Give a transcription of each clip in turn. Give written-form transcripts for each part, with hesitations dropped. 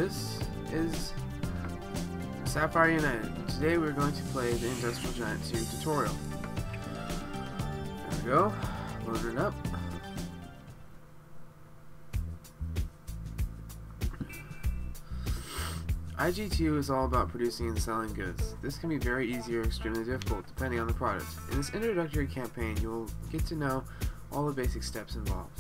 This is Sapphire United. Today we're going to play the Industrial Giant 2 tutorial. There we go. Load it up. IG2 is all about producing and selling goods. This can be very easy or extremely difficult depending on the product. In this introductory campaign, you will get to know all the basic steps involved.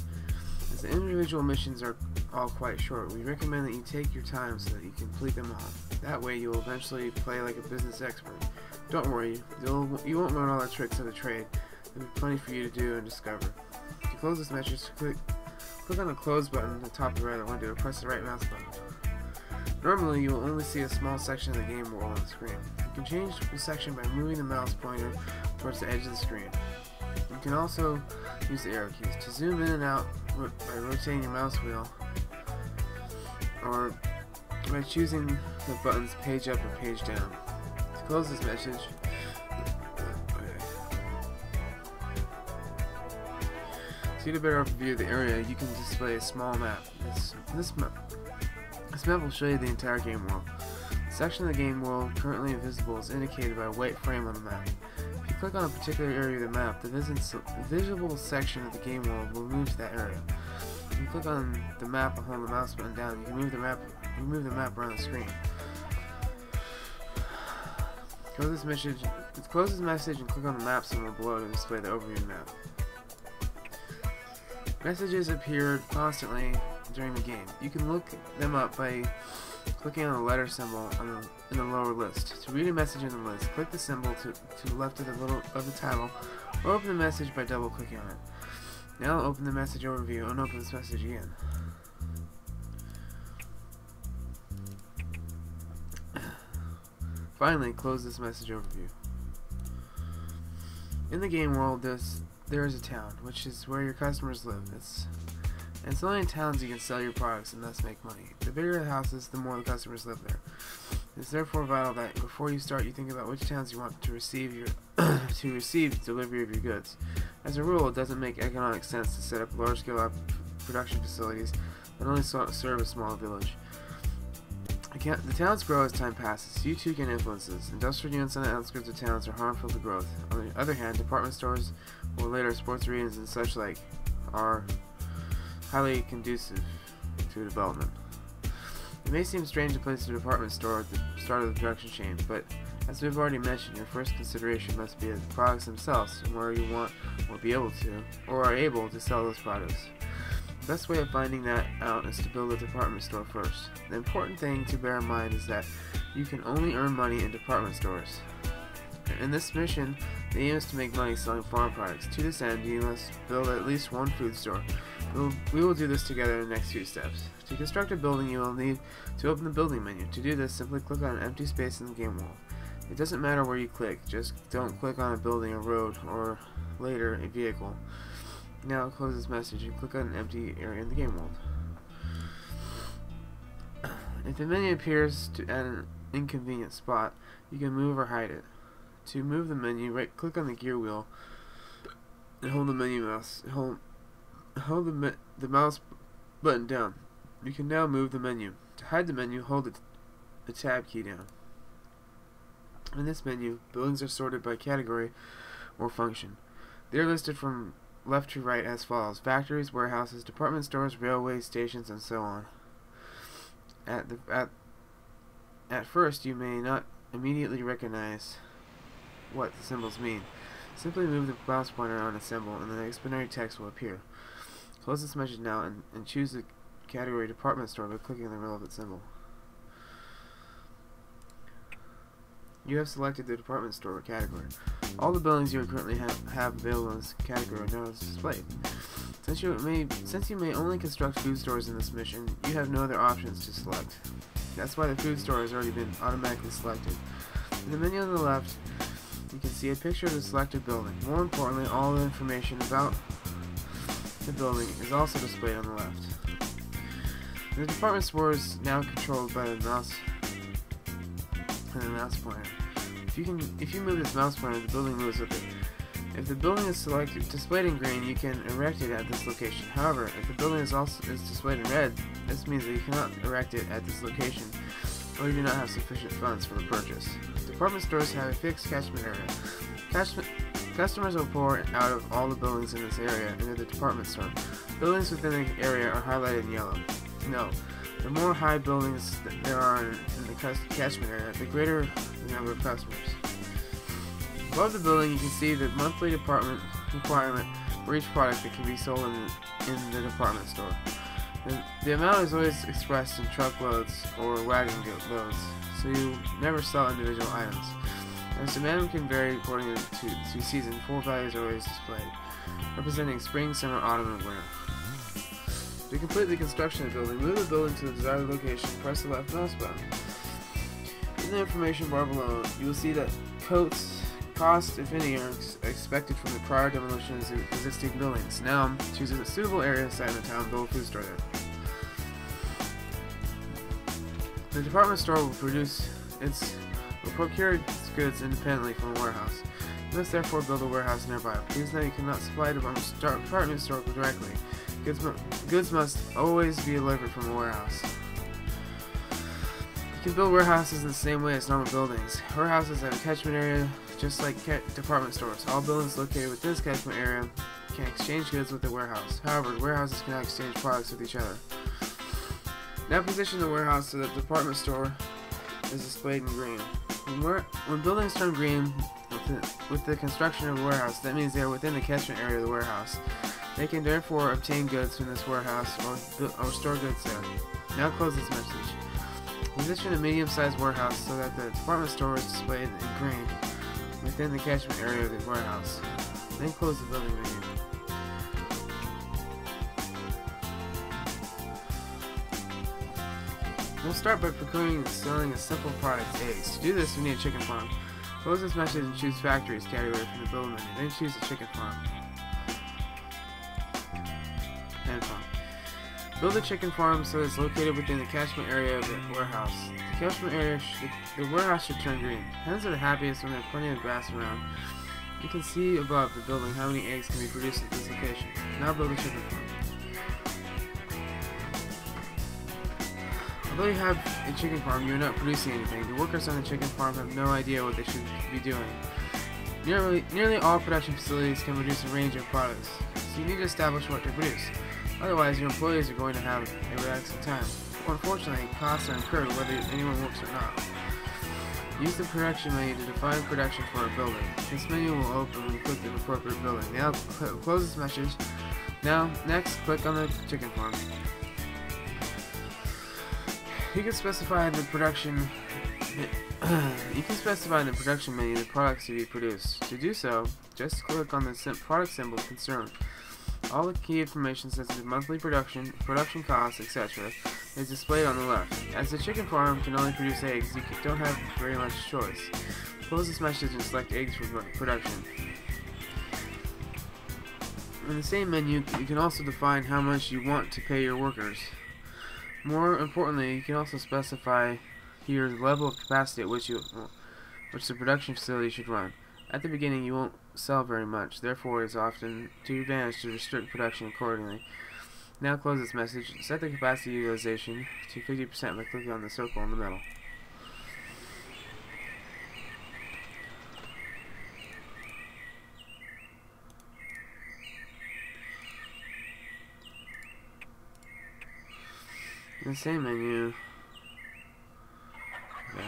As the individual missions are all quite short, we recommend that you take your time so that you complete them all. That way you will eventually play like a business expert. Don't worry, you won't learn all the tricks of the trade. There will be plenty for you to do and discover. To close this message, click on the close button at the top of the right window and press the right mouse button. Normally, you will only see a small section of the game world on the screen. You can change the section by moving the mouse pointer towards the edge of the screen. You can also use the arrow keys to zoom in and out by rotating your mouse wheel, or by choosing the buttons page up or page down. To close this message, to get a better overview of the area, you can display a small map. This map will show you the entire game world. The section of the game world currently invisible is indicated by a white frame on the map. If you click on a particular area of the map, the visible section of the game world will move to that area. If you click on the map and hold the mouse button down, you can move the map around the screen. Close this message and click on the map symbol below to display the overview map. Messages appear constantly during the game. You can look them up by clicking on the letter symbol in the lower list. To read a message in the list, click the symbol to the left of the title, or open the message by double clicking on it. Now open the message overview and open this message again. Finally, close this message overview. In the game world, there is a town, which is where your customers live. It's only in towns you can sell your products and thus make money. The bigger the houses, the more the customers live there. It's therefore vital that before you start, you think about which towns you want to receive delivery of your goods. As a rule, it doesn't make economic sense to set up large-scale production facilities that only serve a small village. The towns grow as time passes. You too can influence this. Industrial units on the outskirts of towns are harmful to growth. On the other hand, department stores, or later sports arenas and such like, are highly conducive to development. It may seem strange to place a department store at the start of the production chain, but as we've already mentioned, your first consideration must be the products themselves and where you want or are able to sell those products. The best way of finding that out is to build a department store first. The important thing to bear in mind is that you can only earn money in department stores. In this mission, the aim is to make money selling farm products. To this end, you must build at least one food store. We will do this together in the next few steps. To construct a building, you will need to open the building menu. To do this, simply click on an empty space in the game world. It doesn't matter where you click, just don't click on a building, a road, or later, a vehicle. Now close this message and click on an empty area in the game world. If the menu appears at an inconvenient spot, you can move or hide it. To move the menu, right-click on the gear wheel and hold the mouse button down. You can now move the menu. To hide the menu, hold the tab key down. In this menu, buildings are sorted by category or function. They are listed from left to right as follows: factories, warehouses, department stores, railways, stations, and so on. At first, you may not immediately recognize what the symbols mean. Simply move the mouse pointer on a symbol and the explanatory text will appear. Close this message now and choose the category department store by clicking on the relevant symbol. You have selected the department store category. All the buildings you currently have available in this category are now displayed. Since you may only construct food stores in this mission, you have no other options to select. That's why the food store has already been automatically selected. In the menu on the left, you can see a picture of the selected building. More importantly, all the information about the building is also displayed on the left. The department store is now controlled by the mouse and the mouse pointer. If you move this mouse pointer, the building moves with it. If the building is displayed in green, you can erect it at this location. However, if the building is displayed in red, this means that you cannot erect it at this location, or you do not have sufficient funds for the purchase. Department stores have a fixed catchment area. Customers will pour out of all the buildings in this area into the department store. Buildings within the area are highlighted in yellow. No, the more high buildings there are in the catchment area, the greater the number of customers. Above the building, you can see the monthly department requirement for each product that can be sold in the department store. The amount is always expressed in truckloads or wagon loads, so you never sell individual items. As demand can vary according to season, 4 values are always displayed, representing spring, summer, autumn, and winter. To complete the construction of the building, move the building to the desired location, press the left mouse button. In the information bar below, you will see that costs, if any, are expected from the prior demolition of existing buildings. Now, choose a suitable area inside the town, build a food store there. The department store will procure its goods independently from a warehouse. You must therefore build a warehouse nearby. Please note you cannot supply a department store directly. Goods must always be delivered from a warehouse. You can build warehouses in the same way as normal buildings. Warehouses have a catchment area just like department stores. All buildings located within this catchment area can exchange goods with the warehouse. However, warehouses cannot exchange products with each other. Now position the warehouse so that the department store is displayed in green. When buildings turn green with the construction of a warehouse, that means they are within the catchment area of the warehouse. They can therefore obtain goods from this warehouse or store goods there. Now close this message. Position a medium-sized warehouse so that the department store is displayed in green within the catchment area of the warehouse. Then close the building menu. We'll start by procuring and selling a simple product, eggs. To do this, we need a chicken farm. Close this message and choose Factories category from the build menu. Then choose a chicken farm. And farm. Build a chicken farm so it's located within the catchment area of the warehouse. The warehouse should turn green. Hens are the happiest when there's plenty of grass around. You can see above the building how many eggs can be produced at this location. Now build a chicken farm. Although you have a chicken farm, you are not producing anything. The workers on the chicken farm have no idea what they should be doing. Nearly all production facilities can produce a range of products, so you need to establish what to produce. Otherwise, your employees are going to have a relaxing time. Unfortunately, costs are incurred whether anyone works or not. Use the production menu to define production for a building. This menu will open when you click the appropriate building. Now close this message. Now, next, click on the chicken farm. You can specify in the production menu the products to be produced. To do so, just click on the product symbol concerned. All the key information such as monthly production costs, etc. is displayed on the left. As the chicken farm can only produce eggs, you don't have very much choice. Close this message and select eggs for production. In the same menu, you can also define how much you want to pay your workers. More importantly, you can also specify here the level of capacity at which the production facility should run. At the beginning, you won't sell very much, therefore it is often to your advantage to restrict production accordingly. Now close this message. Set the capacity utilization to 50% by clicking on the circle in the middle. In the same menu, okay.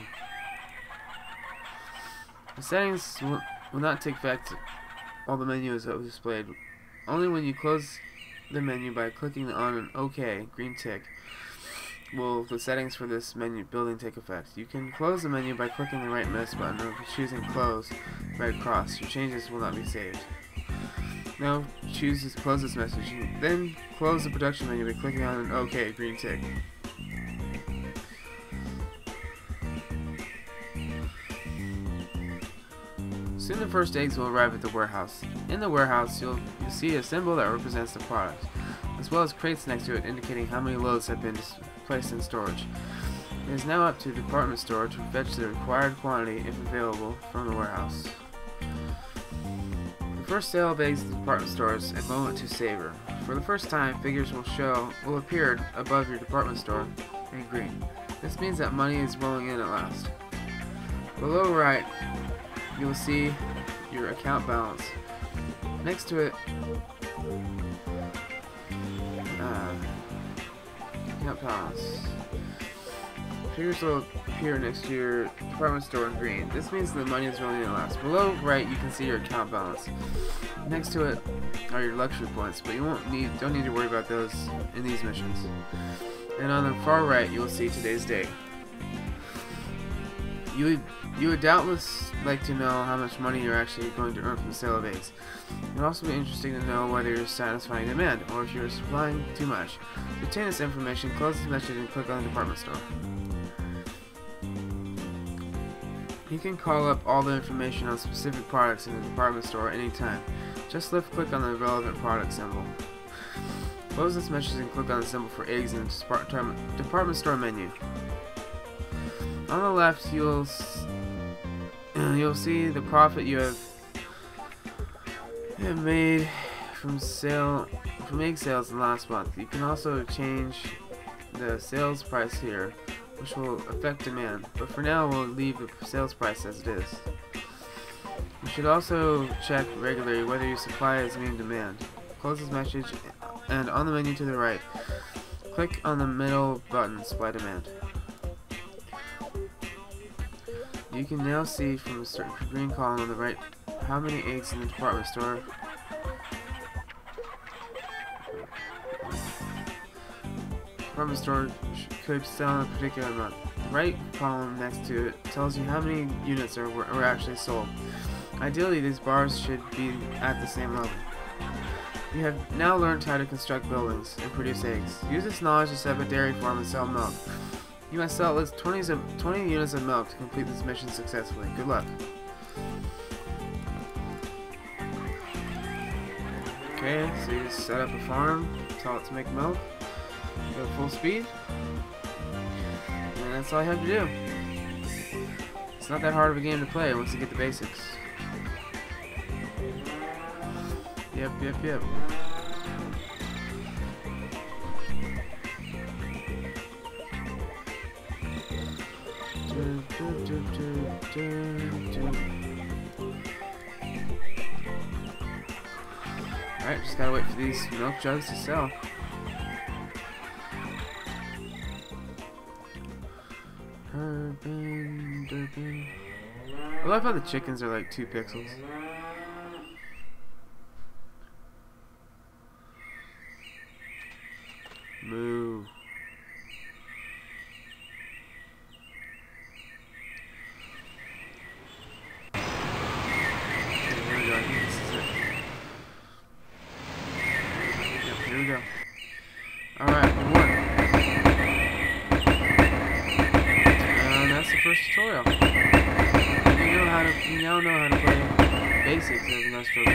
The settings will not take effect while the menu is displayed. Only when you close the menu by clicking on an OK green tick will the settings for this menu building take effect. You can close the menu by clicking the right mouse button or choosing close right cross. Your changes will not be saved. Now choose to close this message. Then close the production menu by clicking on an OK green tick. Soon the first eggs will arrive at the warehouse. In the warehouse, you'll see a symbol that represents the product, as well as crates next to it indicating how many loads have been placed in storage. It is now up to the department store to fetch the required quantity, if available, from the warehouse. first sale of eggs at the department stores, a moment to savor. For the first time, figures will appear above your department store in green. This means that money is rolling in at last. Below right, you will see your account balance. Next to it, account balance. Figures will appear next to your department store in green. This means the money is rolling in at last. Below right, you can see your account balance. Next to it are your luxury points, but you don't need to worry about those in these missions. And on the far right, you will see today's date. You would doubtless like to know how much money you're actually going to earn from the sale of eggs. It would also be interesting to know whether you're satisfying demand or if you're supplying too much. To obtain this information, close this message and click on the department store. You can call up all the information on specific products in the department store at any time. Just left-click on the relevant product symbol. Close this message and click on the symbol for eggs in the department store menu. On the left, you'll see the profit you have made from egg sales in the last month. You can also change the sales price here, which will affect demand, but for now we'll leave the sales price as it is. You should also check regularly whether your supply is meeting demand. Close this message, and on the menu to the right, click on the middle button, Supply Demand. You can now see from the green column on the right how many eggs in the department store could sell in a particular month. The right column next to it tells you how many units were actually sold. Ideally, these bars should be at the same level. You have now learned how to construct buildings and produce eggs. Use this knowledge to set up a dairy farm and sell milk. You must sell at least 20 units of milk to complete this mission successfully. Good luck. Okay, so you set up a farm, tell it to make milk, go full speed, and that's all you have to do. It's not that hard of a game to play once you get the basics. Yep. Alright, just gotta wait for these milk jugs to sell. Durban. I love how the chickens are like 2 pixels. Moo. Here we go. Alright, we won. And that's the first tutorial. You now know how to play basics of industrial.